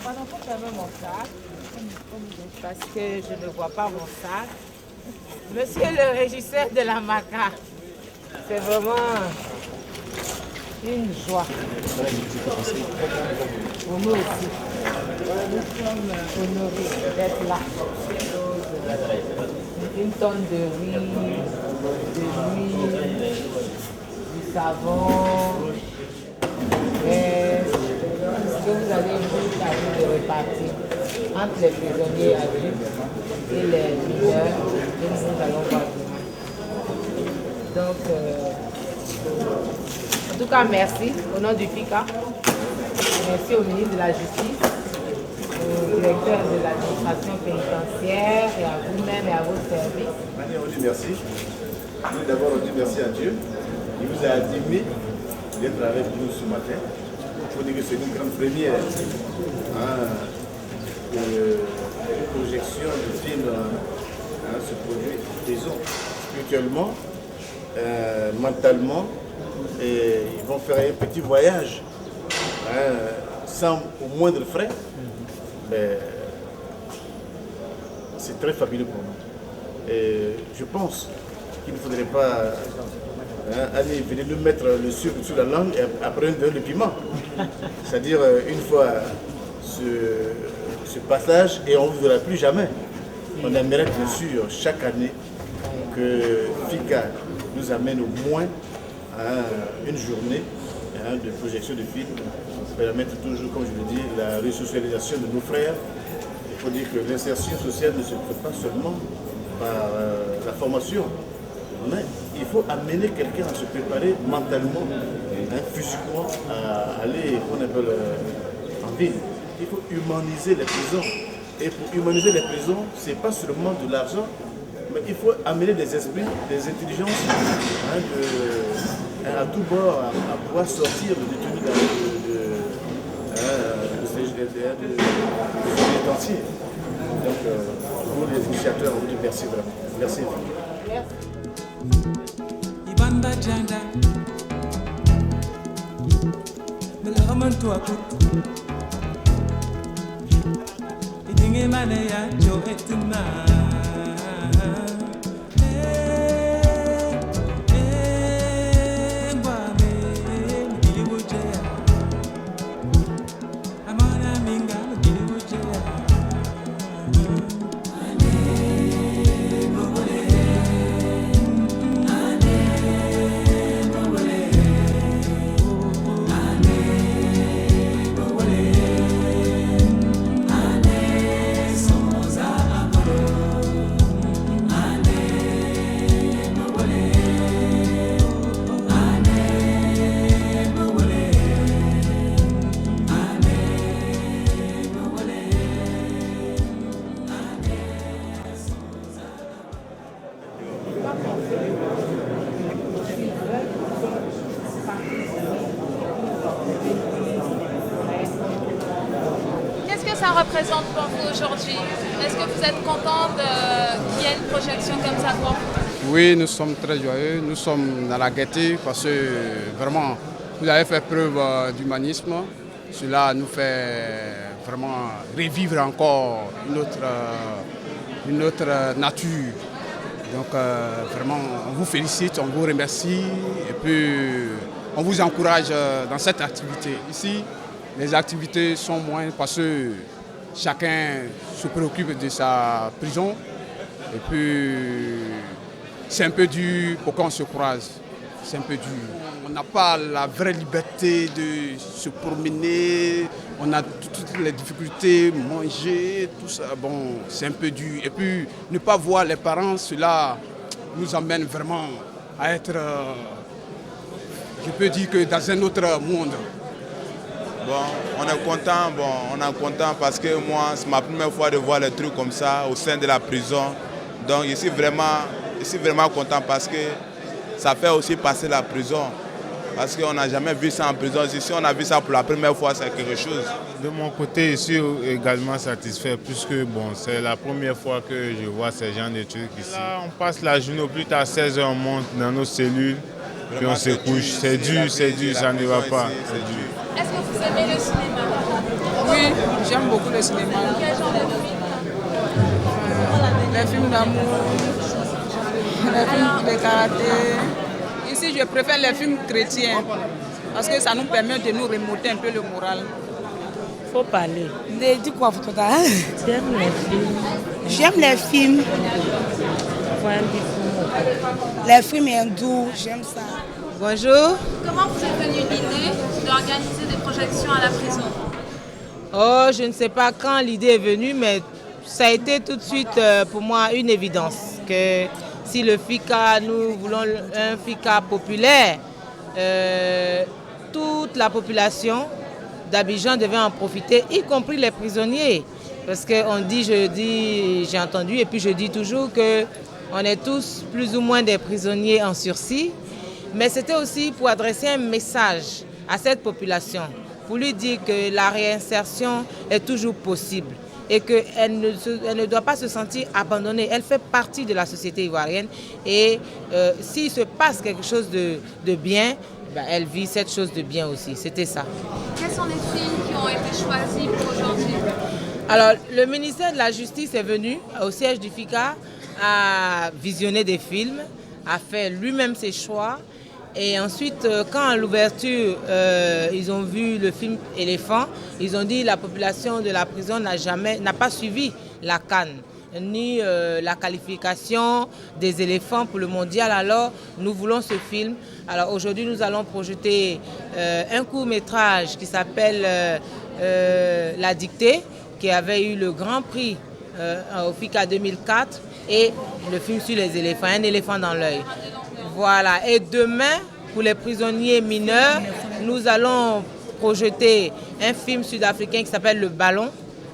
Pardon, faut fermer mon sac. Parce que je ne vois pas mon sac. Monsieur le régisseur de la MACA, c'est vraiment une joie. Pour nous aussi. Nous sommes honorés d'être là. Une tonne de riz, de l'huile, du savon, ce que vous avez vu à vous de répartir entre les prisonniers adultes et les mineurs que nous allons voir demain. Donc, en tout cas, merci au nom du FICA. Merci au ministre de la Justice, au directeur de l'administration pénitentiaire et à vous-même et à vos services. On dit merci. D'abord, on dit merci à Dieu. Il vous a admis d'être avec nous ce matin. Il faut dire que c'est une grande première de projection de film ce produit, disons, spirituellement, mentalement, et ils vont faire un petit voyage sans au moindre frais. Mais c'est très fabuleux pour nous. Et je pense qu'il ne faudrait pas aller venir nous mettre le sucre sur la langue et après le piment. C'est-à-dire une fois ce passage et on ne verra plus jamais. On aimerait bien sûr chaque année que FICA nous amène au moins une journée de projection de films pour permettre toujours, comme je le dis, la resocialisation de nos frères. Il faut dire que l'insertion sociale ne se fait pas seulement par la formation, mais il faut amener quelqu'un à se préparer mentalement, physiquement, à aller, qu'on appelle, en ville. Il faut humaniser les prisons. Et pour humaniser les prisons, ce n'est pas seulement de l'argent, mais il faut amener des esprits, des intelligences à tout bord, à pouvoir sortir le détenu de pénitencier. Donc, pour les initiateurs, on vous dit merci vraiment. Merci. Ibanda janda, melamantu akut, idinge mane ya jo etuma. Ça représente pour vous aujourd'hui? Est-ce que vous êtes content qu'il y ait une projection comme ça pour vous? Oui, nous sommes très joyeux, nous sommes dans la gaieté parce que vraiment, vous avez fait preuve d'humanisme. Cela nous fait vraiment revivre encore une autre nature. Donc vraiment, on vous félicite, on vous remercie et puis on vous encourage dans cette activité. Ici, les activités sont moins parce que chacun se préoccupe de sa prison. Et puis, c'est un peu dur pour qu'on se croise. C'est un peu dur. On n'a pas la vraie liberté de se promener. On a toutes les difficultés, manger, tout ça. Bon, c'est un peu dur. Et puis, ne pas voir les parents, cela nous amène vraiment à être, je peux dire que dans un autre monde. Bon, on est content parce que moi, c'est ma première fois de voir les trucs comme ça au sein de la prison. Donc, je suis vraiment content parce que ça fait aussi passer la prison. Parce qu'on n'a jamais vu ça en prison. Si on a vu ça pour la première fois, c'est quelque chose. De mon côté, je suis également satisfait puisque bon, c'est la première fois que je vois ces gens de trucs ici. Là, on passe la journée au plus tard 16h, on monte dans nos cellules, puis on se couche. C'est dur, ça ne va pas. Est-ce que vous aimez le cinéma? Oui, j'aime beaucoup le cinéma. Quel genre de film? Les films d'amour, les films de karaté. Ici, je préfère les films chrétiens parce que ça nous permet de nous remonter un peu le moral. Faut parler. Dis quoi, Fotota? J'aime les films. J'aime les films. Les films hindous, j'aime ça. Bonjour. Comment vous est venue l'idée d'organiser des projections à la prison? Oh, je ne sais pas quand l'idée est venue, mais ça a été tout de suite pour moi une évidence que si le FICA, nous voulons un FICA populaire, toute la population d'Abidjan devait en profiter, y compris les prisonniers. Parce qu'on dit, j'ai entendu et puis je dis toujours qu'on est tous plus ou moins des prisonniers en sursis. Mais c'était aussi pour adresser un message à cette population, pour lui dire que la réinsertion est toujours possible et qu'elle ne doit pas se sentir abandonnée. Elle fait partie de la société ivoirienne et s'il se passe quelque chose de bien, elle vit cette chose de bien aussi. C'était ça. Quels sont les films qui ont été choisis pour aujourd'hui? Alors, le ministère de la Justice est venu au siège du FICA à visionner des films, a fait lui-même ses choix. Et ensuite, quand à l'ouverture, ils ont vu le film Éléphant, ils ont dit que la population de la prison n'a pas suivi la CAN, ni la qualification des éléphants pour le mondial. Alors, nous voulons ce film. Alors aujourd'hui, nous allons projeter un court-métrage qui s'appelle La Dictée, qui avait eu le grand prix au FICA 2004, et le film sur les éléphants, Un éléphant dans l'œil. Voilà, et demain, pour les prisonniers mineurs, nous allons projeter un film sud-africain qui s'appelle Le Ballon,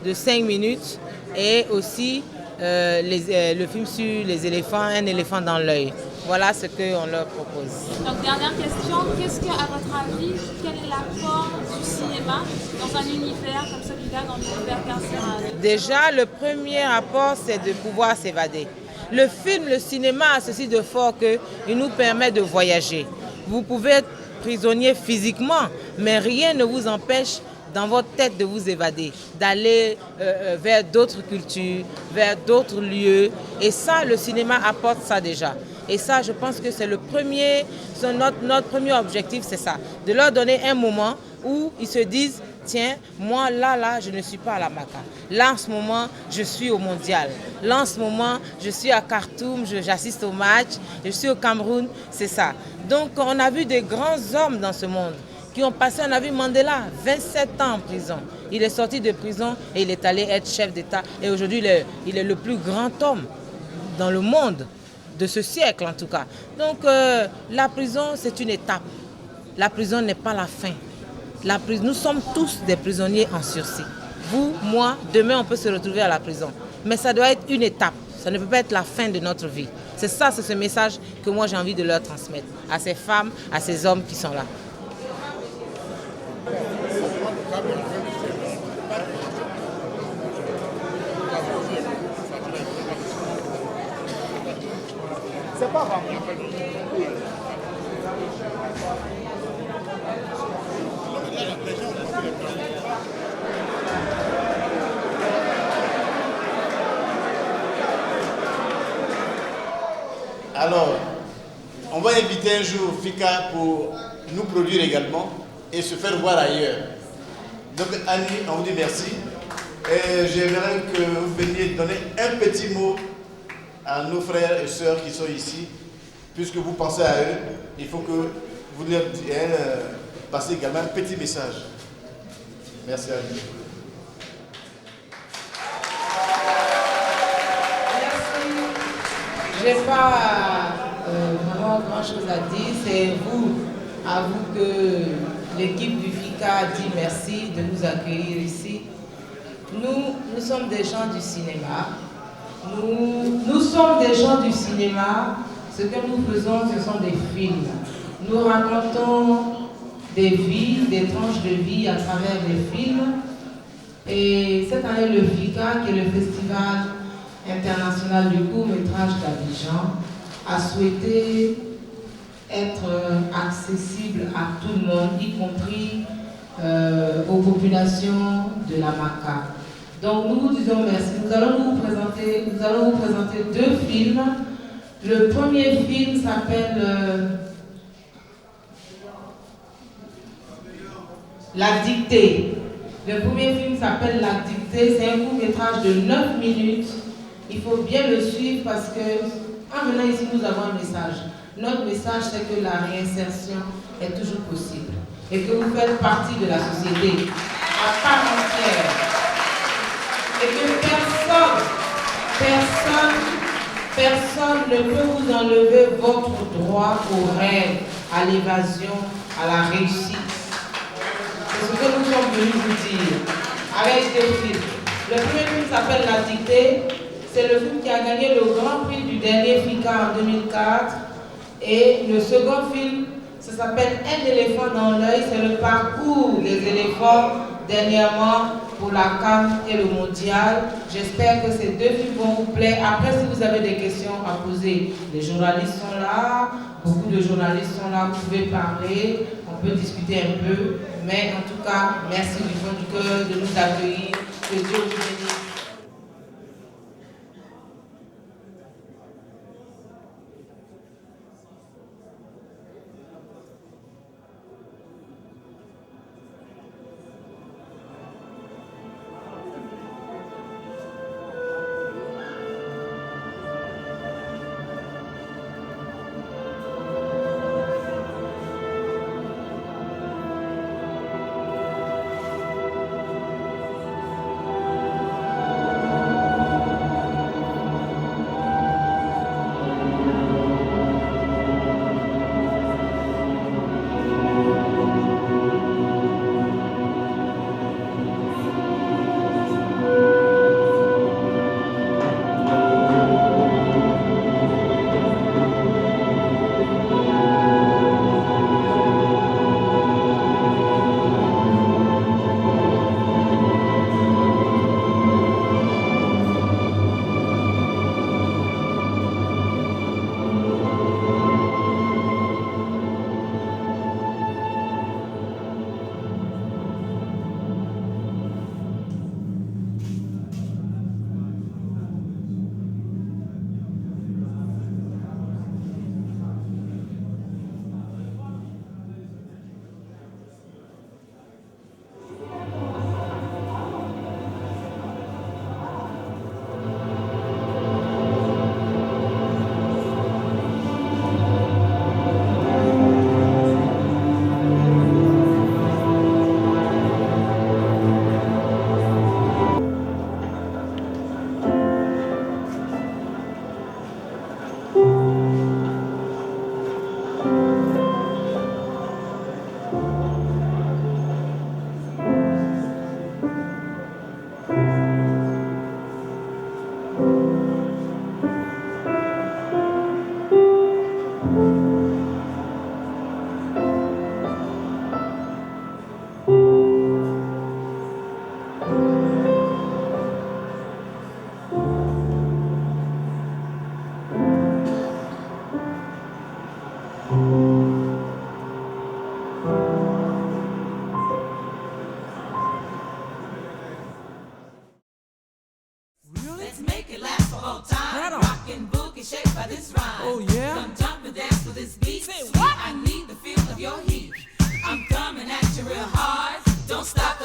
de 5 minutes, et aussi le film sur les éléphants, Un éléphant dans l'œil. Voilà ce qu'on leur propose. Donc, dernière question, qu'est-ce que, à votre avis, quel est l'apport du cinéma dans un univers comme celui-là, dans l'univers carcéral? Déjà, le premier apport, c'est de pouvoir s'évader. Le film, le cinéma a ceci de fort qu'il nous permet de voyager. Vous pouvez être prisonnier physiquement, mais rien ne vous empêche dans votre tête de vous évader, d'aller vers d'autres cultures, vers d'autres lieux. Et ça, le cinéma apporte ça déjà. Et ça, je pense que c'est le premier, notre premier objectif, c'est ça. De leur donner un moment où ils se disent, tiens, moi là, je ne suis pas à la Maca. Là, en ce moment, je suis au mondial. Là, en ce moment, je suis à Khartoum, j'assiste au match, je suis au Cameroun, c'est ça. Donc, on a vu des grands hommes dans ce monde qui ont passé, on a vu Mandela, 27 ans en prison. Il est sorti de prison et il est allé être chef d'État. Et aujourd'hui, il est le plus grand homme dans le monde, de ce siècle en tout cas. Donc, la prison, c'est une étape. La prison n'est pas la fin. Nous sommes tous des prisonniers en sursis. Vous, moi, demain, on peut se retrouver à la prison. Mais ça doit être une étape. Ça ne peut pas être la fin de notre vie. C'est ça, c'est ce message que moi, j'ai envie de leur transmettre à ces femmes, à ces hommes qui sont là. C'est pas grave. Alors, on va inviter un jour FICA pour nous produire également et se faire voir ailleurs. Donc Annie, on vous dit merci. Et j'aimerais que vous veniez donner un petit mot à nos frères et sœurs qui sont ici. Puisque vous pensez à eux, il faut que vous leur passez également un petit message. Merci Annie. Je n'ai pas vraiment grand-chose à dire. C'est à vous que l'équipe du FICA dit merci de nous accueillir ici. Nous sommes des gens du cinéma. Nous sommes des gens du cinéma. Ce que nous faisons, ce sont des films. Nous racontons des vies, des tranches de vie à travers des films. Et cette année, le FICA, qui est le Festival international du court-métrage d'Abidjan, a souhaité être accessible à tout le monde, y compris aux populations de la Maka. Donc nous vous disons merci. Nous allons vous présenter deux films. Le premier film s'appelle La Dictée. Le premier film s'appelle La Dictée. C'est un court-métrage de 9 minutes. Il faut bien le suivre parce que, en venant ici, nous avons un message. Notre message, c'est que la réinsertion est toujours possible et que vous faites partie de la société à part entière. Et que personne ne peut vous enlever votre droit au rêve, à l'évasion, à la réussite. C'est ce que nous sommes venus vous dire avec deux films. Le premier film s'appelle La Dictée. C'est le film qui a gagné le grand prix du dernier FICA en 2004. Et le second film, ça s'appelle Un éléphant dans l'œil. C'est le parcours des éléphants dernièrement pour la CAN et le mondial. J'espère que ces deux films vont vous plaire. Après, si vous avez des questions à poser, les journalistes sont là. Beaucoup de journalistes sont là. Vous pouvez parler. On peut discuter un peu. Mais en tout cas, merci du fond du cœur de nous accueillir. Que Dieu vous bénisse. Oh yeah? Come jump and dance with this beat. Say what? I need the feel of your heat. I'm coming at you real hard. Don't stop.